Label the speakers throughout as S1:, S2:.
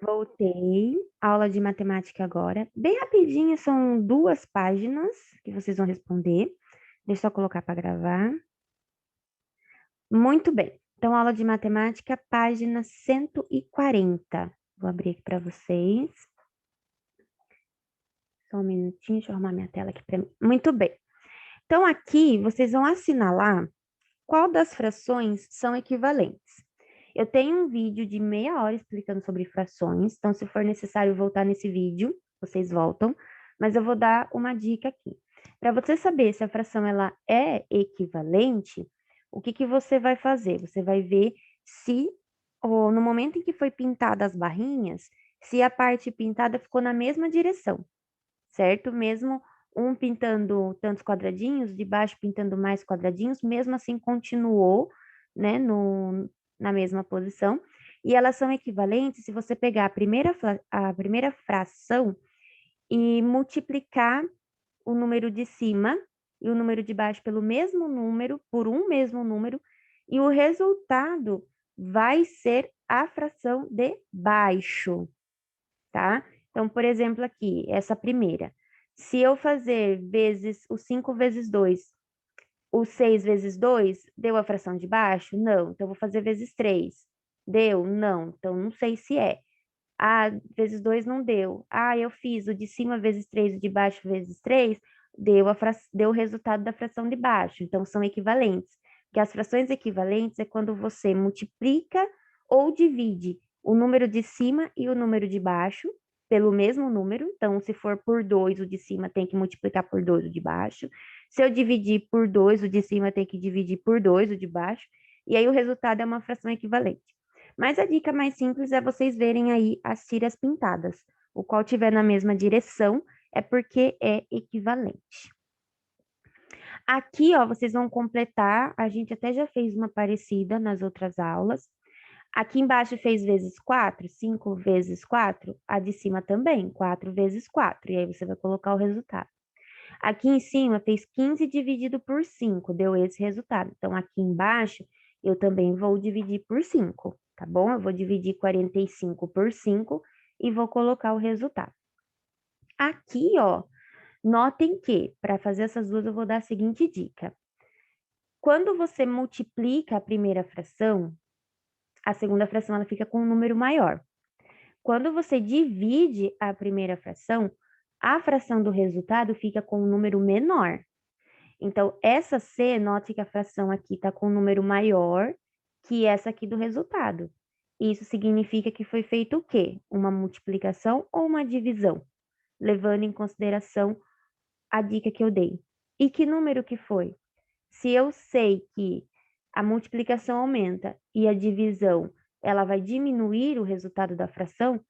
S1: Voltei, aula de matemática agora. Bem rapidinho, são 2 páginas que vocês vão responder. Deixa eu só colocar para gravar. Muito bem. Então, aula de matemática, página 140. Vou abrir aqui para vocês. Só um minutinho, deixa eu arrumar minha tela aqui para mim. Muito bem. Então, aqui vocês vão assinalar qual das frações são equivalentes. Eu tenho um vídeo de meia hora explicando sobre frações, então, se for necessário voltar nesse vídeo, vocês voltam, mas eu vou dar uma dica aqui. Para você saber se a fração ela é equivalente, o que que você vai fazer? Você vai ver se, ou no momento em que foi pintada as barrinhas, se a parte pintada ficou na mesma direção, certo? Mesmo um pintando tantos quadradinhos, de baixo pintando mais quadradinhos, mesmo assim continuou, né, na mesma posição. E elas são equivalentes se você pegar a primeira fração e multiplicar o número de cima e o número de baixo pelo mesmo número, por um mesmo número, e o resultado vai ser a fração de baixo, tá? Então, por exemplo, aqui, essa primeira. Se eu fazer vezes o 5 vezes 2, o 6 vezes 2, deu a fração de baixo? Não. Então, eu vou fazer vezes 3. Deu? Não. Então, não sei se é. Ah, vezes 2 não deu. Ah, eu fiz o de cima vezes 3, o de baixo vezes 3, deu o resultado da fração de baixo. Então, são equivalentes. Porque as frações equivalentes é quando você multiplica ou divide o número de cima e o número de baixo pelo mesmo número. Então, se for por 2, o de cima tem que multiplicar por 2 o de baixo. Se eu dividir por 2, o de cima tem que dividir por 2 o de baixo. E aí, o resultado é uma fração equivalente. Mas a dica mais simples é vocês verem aí as tiras pintadas. O qual tiver na mesma direção é porque é equivalente. Aqui, ó, vocês vão completar. A gente até já fez uma parecida nas outras aulas. Aqui embaixo fez vezes 4, 5 vezes 4. A de cima também, 4 vezes 4. E aí você vai colocar o resultado. Aqui em cima fez 15 dividido por 5, deu esse resultado. Então, aqui embaixo, eu também vou dividir por 5, tá bom? Eu vou dividir 45 por 5 e vou colocar o resultado. Aqui, ó, notem que, para fazer essas duas, eu vou dar a seguinte dica. Quando você multiplica a primeira fração, a segunda fração ela fica com um número maior. Quando você divide a primeira fração, a fração do resultado fica com um número menor. Então, essa C, note que a fração aqui está com um número maior que essa aqui do resultado. Isso significa que foi feito o quê? Uma multiplicação ou uma divisão? Levando em consideração a dica que eu dei. E que número que foi? Se eu sei que a multiplicação aumenta e a divisão ela vai diminuir o resultado da fração,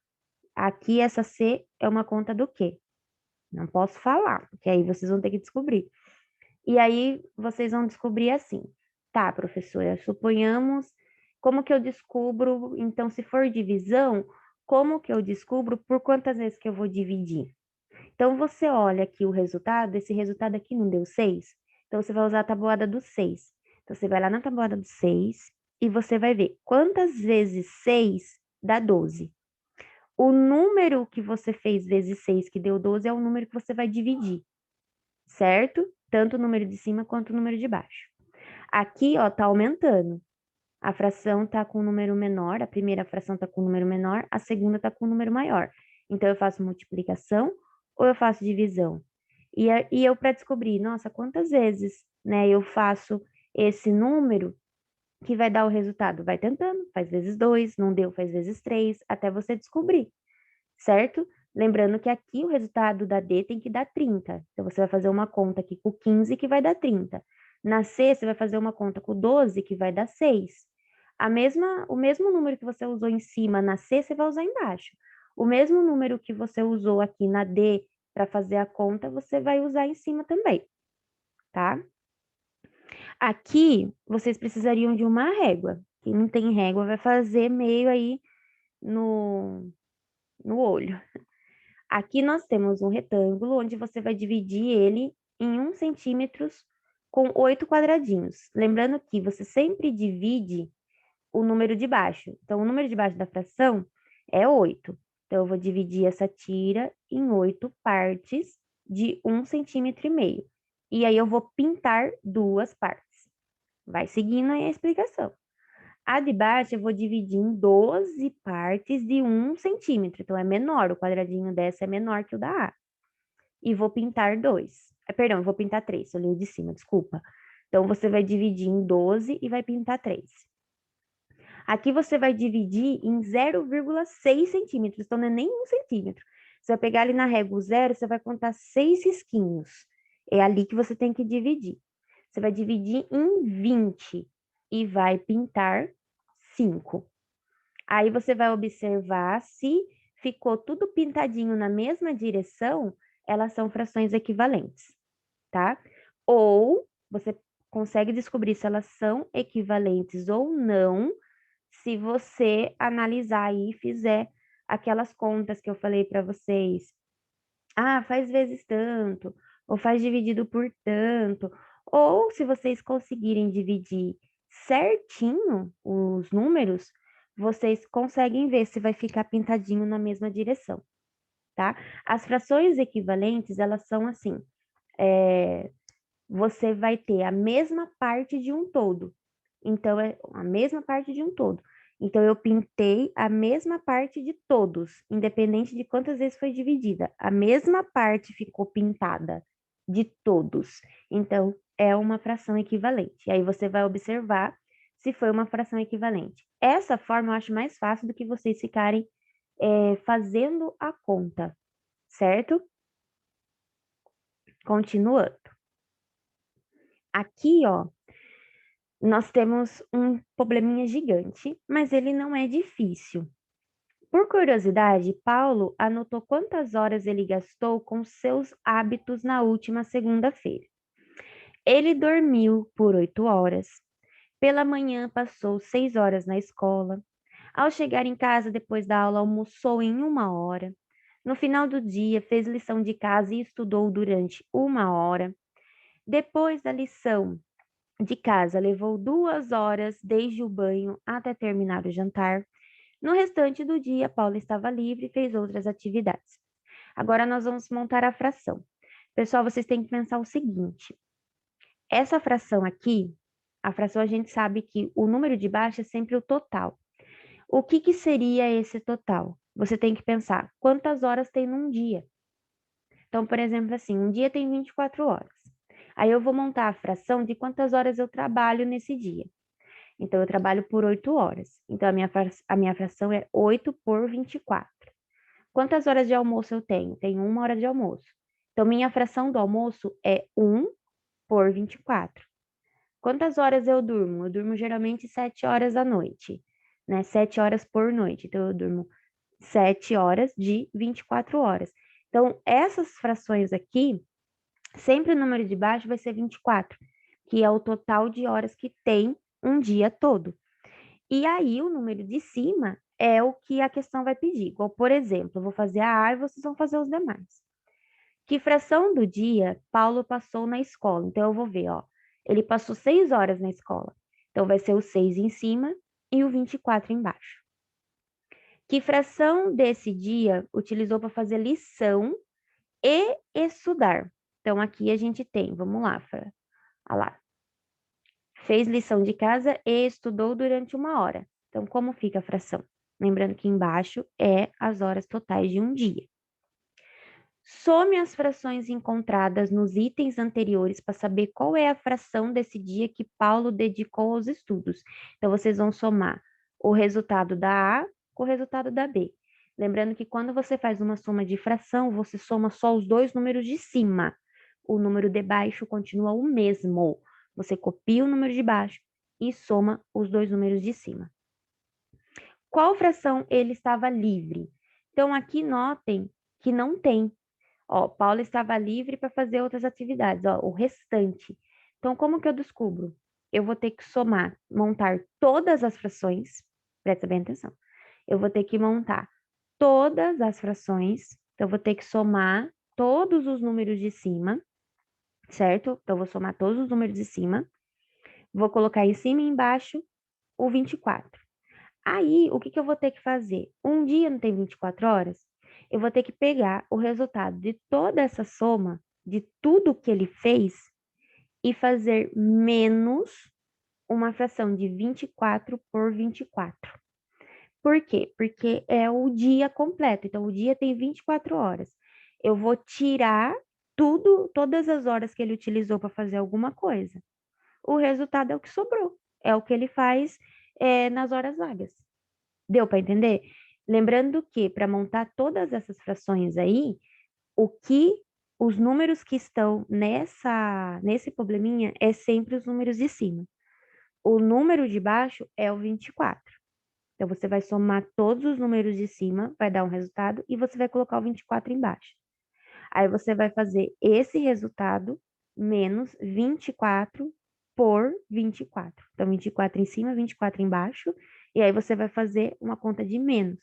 S1: aqui essa C é uma conta do quê? Não posso falar, porque aí vocês vão ter que descobrir. E aí vocês vão descobrir assim, tá, professora, suponhamos, como que eu descubro, então, se for divisão, como que eu descubro por quantas vezes que eu vou dividir? Então, você olha aqui o resultado, esse resultado aqui não deu 6, então você vai usar a tabuada do 6. Então, você vai lá na tabuada do 6 e você vai ver quantas vezes 6 dá 12. O número que você fez vezes 6, que deu 12, é o número que você vai dividir, certo? Tanto o número de cima quanto o número de baixo. Aqui, ó, tá aumentando. A fração tá com um número menor, a primeira fração tá com um número menor, a segunda tá com um número maior. Então, eu faço multiplicação ou eu faço divisão? E eu, para descobrir, nossa, quantas vezes, né, eu faço esse número que vai dar o resultado? Vai tentando, faz vezes 2, não deu, faz vezes 3, até você descobrir, certo? Lembrando que aqui o resultado da D tem que dar 30. Então, você vai fazer uma conta aqui com 15, que vai dar 30. Na C, você vai fazer uma conta com 12, que vai dar 6. O mesmo número que você usou em cima na C, você vai usar embaixo. O mesmo número que você usou aqui na D para fazer a conta, você vai usar em cima também, tá? Aqui, vocês precisariam de uma régua. Quem não tem régua vai fazer meio aí no olho. Aqui nós temos um retângulo onde você vai dividir ele em 1 centímetro com 8 quadradinhos. Lembrando que você sempre divide o número de baixo. Então, o número de baixo da fração é 8. Então, eu vou dividir essa tira em 8 partes de 1,5 centímetro. E aí, eu vou pintar 2 partes. Vai seguindo aí a explicação. A de baixo eu vou dividir em 12 partes de 1 centímetro. Então, é menor, o quadradinho dessa é menor que o da A. E vou pintar 2. Perdão, eu vou pintar 3, eu li o de cima, desculpa. Então, você vai dividir em 12 e vai pintar 3. Aqui você vai dividir em 0,6 centímetros, então não é nem 1 centímetro. Você vai pegar ali na régua o zero, você vai contar 6 risquinhos. É ali que você tem que dividir. Você vai dividir em 20 e vai pintar 5. Aí você vai observar se ficou tudo pintadinho na mesma direção, elas são frações equivalentes, tá? Ou você consegue descobrir se elas são equivalentes ou não, se você analisar aí e fizer aquelas contas que eu falei para vocês. Ah, faz vezes tanto, ou faz dividido por tanto, ou se vocês conseguirem dividir certinho os números, vocês conseguem ver se vai ficar pintadinho na mesma direção, tá? As frações equivalentes, elas são assim, você vai ter a mesma parte de um todo. Então, é a mesma parte de um todo. Então, eu pintei a mesma parte de todos, independente de quantas vezes foi dividida. A mesma parte ficou pintada de todos. Então, é uma fração equivalente. E aí você vai observar se foi uma fração equivalente. Essa forma eu acho mais fácil do que vocês ficarem fazendo a conta, certo? Continuando. Aqui, ó, nós temos um probleminha gigante, mas ele não é difícil. Por curiosidade, Paulo anotou quantas horas ele gastou com seus hábitos na última segunda-feira. Ele dormiu por 8 horas. Pela manhã, passou 6 horas na escola. Ao chegar em casa depois da aula, almoçou em 1 hora. No final do dia, fez lição de casa e estudou durante 1 hora. Depois da lição de casa, levou 2 horas desde o banho até terminar o jantar. No restante do dia, Paula estava livre e fez outras atividades. Agora nós vamos montar a fração. Pessoal, vocês têm que pensar o seguinte: essa fração aqui, a fração a gente sabe que o número de baixo é sempre o total. O que que seria esse total? Você tem que pensar quantas horas tem num dia. Então, por exemplo, assim, um dia tem 24 horas. Aí eu vou montar a fração de quantas horas eu trabalho nesse dia. Então, eu trabalho por 8 horas. Então, a minha fração é 8 por 24. Quantas horas de almoço eu tenho? Tenho 1 hora de almoço. Então, minha fração do almoço é 1 por 24. Quantas horas eu durmo? Eu durmo geralmente 7 horas à noite, né? 7 horas por noite. Então, eu durmo 7 horas de 24 horas. Então, essas frações aqui, sempre o número de baixo vai ser 24, que é o total de horas que tem um dia todo. E aí, o número de cima é o que a questão vai pedir. Igual, por exemplo, eu vou fazer a A e vocês vão fazer os demais. Que fração do dia Paulo passou na escola? Então, eu vou ver, ó. Ele passou 6 horas na escola. Então, vai ser o 6 em cima e o 24 embaixo. Que fração desse dia utilizou para fazer lição e estudar? Então, aqui a gente tem, vamos lá, Fra. Olha lá. Fez lição de casa e estudou durante 1 hora. Então, como fica a fração? Lembrando que embaixo é as horas totais de um dia. Some as frações encontradas nos itens anteriores para saber qual é a fração desse dia que Paulo dedicou aos estudos. Então, vocês vão somar o resultado da A com o resultado da B. Lembrando que quando você faz uma soma de fração, você soma só os dois números de cima. O número de baixo continua o mesmo. Você copia o número de baixo e soma os dois números de cima. Qual fração ele estava livre? Então, aqui notem que não tem. Ó, Paulo estava livre para fazer outras atividades, ó, o restante. Então, como que eu descubro? Eu vou ter que somar, montar todas as frações, presta bem atenção. Eu vou ter que montar todas as frações, então, eu vou ter que somar todos os números de cima, certo? Então, eu vou somar todos os números de cima, vou colocar em cima e embaixo o 24. Aí, o que que eu vou ter que fazer? Um dia não tem 24 horas? Eu vou ter que pegar o resultado de toda essa soma, de tudo que ele fez, e fazer menos uma fração de 24 por 24. Por quê? Porque é o dia completo. Então, o dia tem 24 horas. Eu vou tirar tudo, todas as horas que ele utilizou para fazer alguma coisa. O resultado é o que sobrou. É o que ele faz, nas horas vagas. Deu para entender? Lembrando que para montar todas essas frações aí, o que os números que estão nesse probleminha é sempre os números de cima. O número de baixo é o 24. Então, você vai somar todos os números de cima, vai dar um resultado, e você vai colocar o 24 embaixo. Aí, você vai fazer esse resultado menos 24 por 24. Então, 24 em cima, 24 embaixo, e aí você vai fazer uma conta de menos.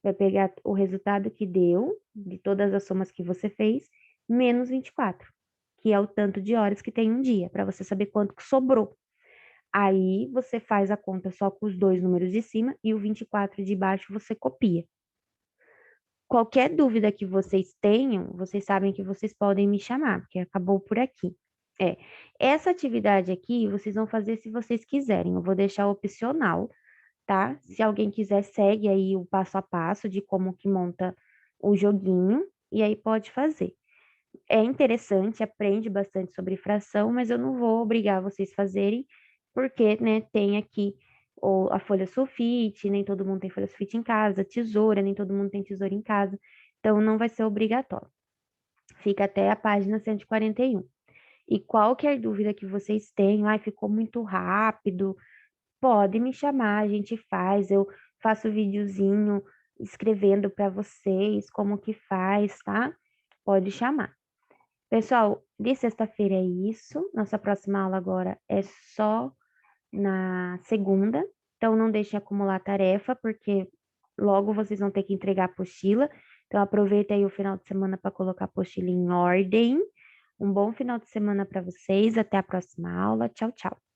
S1: Vai pegar o resultado que deu, de todas as somas que você fez, menos 24, que é o tanto de horas que tem um dia, para você saber quanto que sobrou. Aí você faz a conta só com os dois números de cima e o 24 de baixo você copia. Qualquer dúvida que vocês tenham, vocês sabem que vocês podem me chamar, porque acabou por aqui. É, essa atividade aqui vocês vão fazer se vocês quiserem. Eu vou deixar opcional, tá? Se alguém quiser, segue aí o passo a passo de como que monta o joguinho e aí pode fazer. É interessante, aprende bastante sobre fração, mas eu não vou obrigar vocês a fazerem, porque, né, tem aqui a folha sulfite, nem todo mundo tem folha sulfite em casa, tesoura, nem todo mundo tem tesoura em casa, então não vai ser obrigatório. Fica até a página 141. E qualquer dúvida que vocês tenham, ai, ficou muito rápido, pode me chamar, a gente faz, eu faço videozinho escrevendo para vocês como que faz, tá? Pode chamar. Pessoal, de sexta-feira é isso. Nossa próxima aula agora é só na segunda. Então, não deixem acumular tarefa, porque logo vocês vão ter que entregar a apostila. Então, aproveita aí o final de semana para colocar a apostila em ordem. Um bom final de semana para vocês. Até a próxima aula. Tchau, tchau.